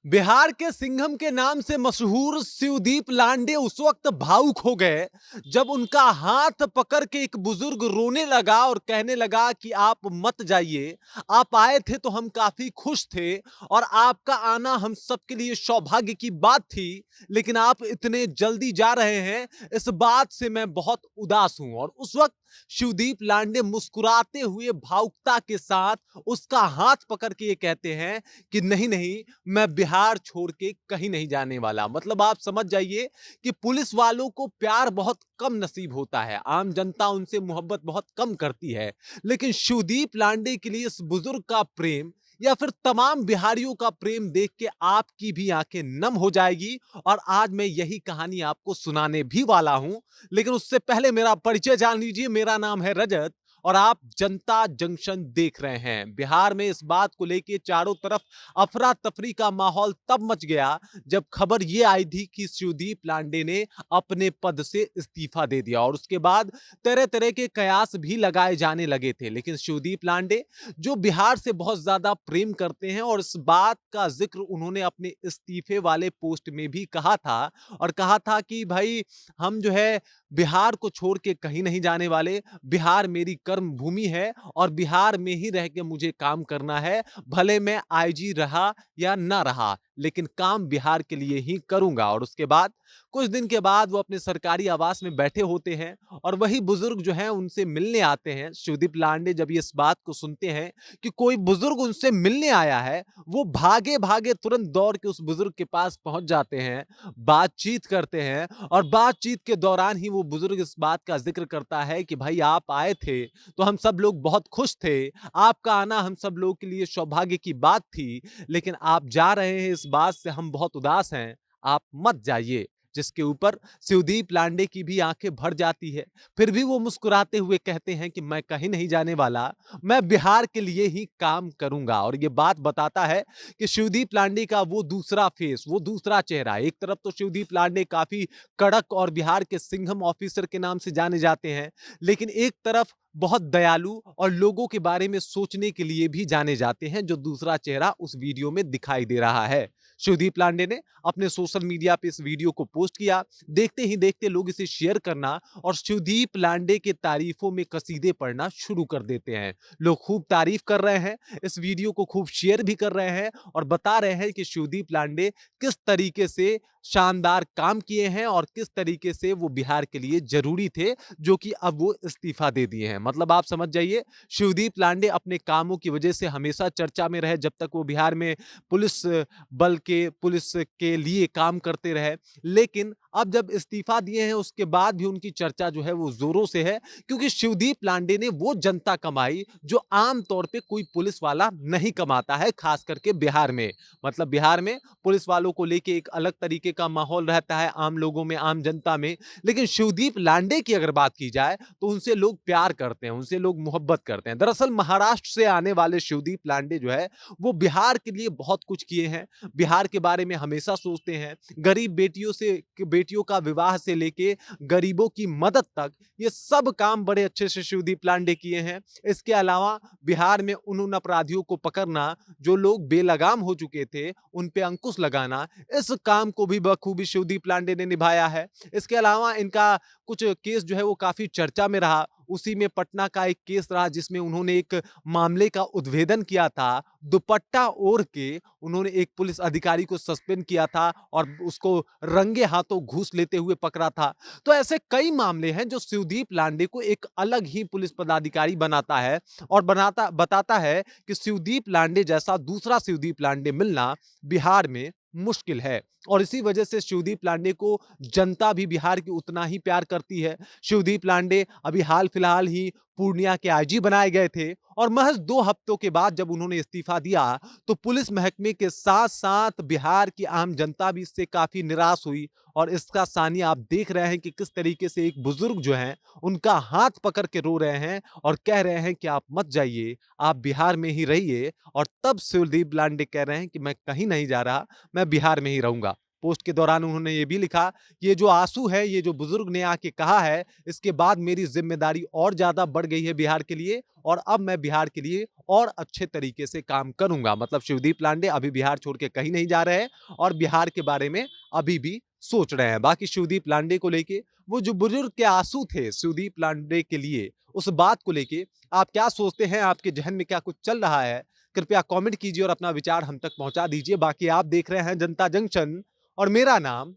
बिहार के सिंघम के नाम से मशहूर शिवदीप लांडे उस वक्त भावुक हो गए जब उनका हाथ पकड़ के एक बुजुर्ग रोने लगा और कहने लगा कि आप मत जाइए। आप आए थे तो हम काफी खुश थे और आपका आना हम सबके लिए सौभाग्य की बात थी, लेकिन आप इतने जल्दी जा रहे हैं, इस बात से मैं बहुत उदास हूं। और उस वक्त शिवदीप लांडे मुस्कुराते हुए भावुकता के साथ उसका हाथ पकड़ के ये कहते हैं कि नहीं नहीं, मैं बिहार छोड़ के कहीं नहीं जाने वाला। मतलब आप समझ जाइए कि पुलिस वालों को प्यार बहुत कम नसीब होता है, आम जनता उनसे मोहब्बत बहुत कम करती है, लेकिन शिवदीप लांडे के लिए इस बुजुर्ग का प्रेम या फिर तमाम बिहारियों का प्रेम देख के आपकी भी आंखें नम हो जाएगी। और आज मैं यही कहानी आपको सुनाने भी वाला हूं, लेकिन उससे पहले मेरा परिचय जान लीजिए। मेरा नाम है रजत और आप जनता जंक्शन देख रहे हैं। बिहार में इस बात को लेके चारों तरफ अफरा तफरी का माहौल तब मच गया जब खबर यह आई थी कि शिवदीप लांडे ने अपने पद से इस्तीफा दे दिया। और उसके बाद तरह तरह के कयास भी लगाए जाने लगे थे, लेकिन शिवदीप लांडे जो बिहार से बहुत ज्यादा प्रेम करते हैं और इस बात का जिक्र उन्होंने अपने इस्तीफे वाले पोस्ट में भी कहा था और कहा था कि भाई, हम जो है बिहार को छोड़ के कहीं नहीं जाने वाले। बिहार मेरी कर्म भूमि है और बिहार में ही रह के मुझे काम करना है। भले मैं आईजी रहा या ना रहा, लेकिन काम बिहार के लिए ही करूंगा। और उसके बाद कुछ दिन के बाद वो अपने सरकारी आवास में बैठे होते हैं और वही बुजुर्ग जो है उनसे मिलने आते हैं। शिवदीप लांडे जब इस बात को सुनते हैं कि कोई बुजुर्ग उनसे मिलने आया है, वो भागे भागे तुरंत दौड़ के उस बुजुर्ग के पास पहुंच जाते हैं, बातचीत करते हैं और बातचीत के दौरान ही वो बुजुर्ग इस बात का जिक्र करता है कि भाई, आप आए थे तो हम सब लोग बहुत खुश थे। आपका आना हम सब लोगों के लिए सौभाग्य की बात थी, लेकिन आप जा रहे हैं, इस बात से हम बहुत उदास हैं। आप मत जाइए। जिसके ऊपर शिवदीप लांडे की भी आंखें भर जाती है। फिर भी वो मुस्कुराते हुए कहते हैं कि मैं कहीं नहीं जाने वाला, मैं बिहार के लिए ही काम करूंगा। और ये बात बताता है कि शिवदीप लांडे का वो दूसरा फेस, वो दूसरा चेहरा। एक तरफ तो शिवदीप लांडे काफी कड़क और बिहार के सिंघम ऑफिसर के नाम से जाने जाते हैं, लेकिन एक तरफ बहुत दयालु और लोगों के बारे में सोचने के लिए भी जाने जाते हैं, जो दूसरा चेहरा उस वीडियो में दिखाई दे रहा है। शिवदीप लांडे ने अपने सोशल मीडिया पे इस वीडियो को पोस्ट किया। देखते ही देखते लोग इसे शेयर करना और शिवदीप लांडे के तारीफों में कसीदे पढ़ना शुरू कर देते हैं। लोग खूब तारीफ कर रहे हैं, इस वीडियो को खूब शेयर भी कर रहे हैं और बता रहे हैं कि शिवदीप लांडे किस तरीके से शानदार काम किए हैं और किस तरीके से वो बिहार के लिए जरूरी थे, जो कि अब वो इस्तीफा दे दिए हैं। मतलब आप समझ जाइए, शिवदीप लांडे अपने कामों की वजह से हमेशा चर्चा में रहे जब तक वो बिहार में पुलिस बल के पुलिस के लिए काम करते रहे, लेकिन अब जब इस्तीफा दिए हैं उसके बाद भी उनकी चर्चा जो है वो जोरों से है, क्योंकि शिवदीप लांडे ने वो जनता कमाई जो आम तौर पे कोई पुलिस वाला नहीं कमाता है, खास करके बिहार में। मतलब बिहार में पुलिस वालों को लेके एक अलग तरीके का माहौल रहता है आम लोगों में, आम जनता में, लेकिन शिवदीप लांडे की अगर बात की जाए तो उनसे लोग प्यार करते हैं, उनसे लोग मोहब्बत करते हैं। दरअसल महाराष्ट्र से आने वाले शिवदीप लांडे जो है वो बिहार के लिए बहुत कुछ किए हैं, बिहार के बारे में हमेशा सोचते हैं। गरीब बेटियों का विवाह से लेके गरीबों की मदद तक, ये सब काम बड़े अच्छे से शिवदीप लांडे किए हैं। इसके अलावा बिहार में उन अपराधियों को पकड़ना जो लोग बेलगाम हो चुके थे, उन पे अंकुश लगाना, इस काम को भी बखूबी शिवदीप लांडे ने निभाया है। इसके अलावा इनका कुछ केस जो है वो काफी चर्चा में रहा। उसी में पटना का एक केस रहा जिसमें उन्होंने एक मामले का उद्भेदन किया था। दुपट्टा ओढ़ के उन्होंने एक पुलिस अधिकारी को सस्पेंड किया था और उसको रंगे हाथों घूस लेते हुए पकड़ा था। तो ऐसे कई मामले हैं जो शिवदीप लांडे को एक अलग ही पुलिस पदाधिकारी बनाता है और बनाता बताता है कि शिवदीप लांडे जैसा दूसरा शिवदीप लांडे मिलना बिहार में मुश्किल है। और इसी वजह से शिवदीप लांडे को जनता भी बिहार की उतना ही प्यार करती है। शिवदीप लांडे अभी हाल फिलहाल ही पूर्णिया के आईजी बनाए गए थे और महज 2 हफ्तों के बाद जब उन्होंने इस्तीफा दिया तो पुलिस महकमे के साथ साथ बिहार की आम जनता भी इससे काफी निराश हुई। और इसका सानिया आप देख रहे हैं कि किस तरीके से एक बुजुर्ग जो हैं उनका हाथ पकड़ के रो रहे हैं और कह रहे हैं कि आप मत जाइए, आप बिहार में ही रहिए। और तब शिवदीप लांडे कह रहे हैं कि मैं कहीं नहीं जा रहा, मैं बिहार में ही रहूंगा। पोस्ट के दौरान उन्होंने ये भी लिखा, ये जो आंसू है, ये जो बुजुर्ग ने आके कहा है, इसके बाद मेरी जिम्मेदारी और ज्यादा बढ़ गई है बिहार के लिए और अब मैं बिहार के लिए और अच्छे तरीके से काम करूंगा। मतलब शिवदीप लांडे अभी बिहार छोड़ के कहीं नहीं जा रहे हैं और बिहार के बारे में अभी भी सोच रहे हैं। बाकी शिवदीप लांडे को लेके वो जो बुजुर्ग के आंसू थे शिवदीप लांडे के लिए, उस बात को लेके आप क्या सोचते हैं? आपके जहन में क्या कुछ चल रहा है? कृपया कमेंट कीजिए और अपना विचार हम तक पहुंचा दीजिए। बाकी आप देख रहे हैं जनता जंक्शन और मेरा नाम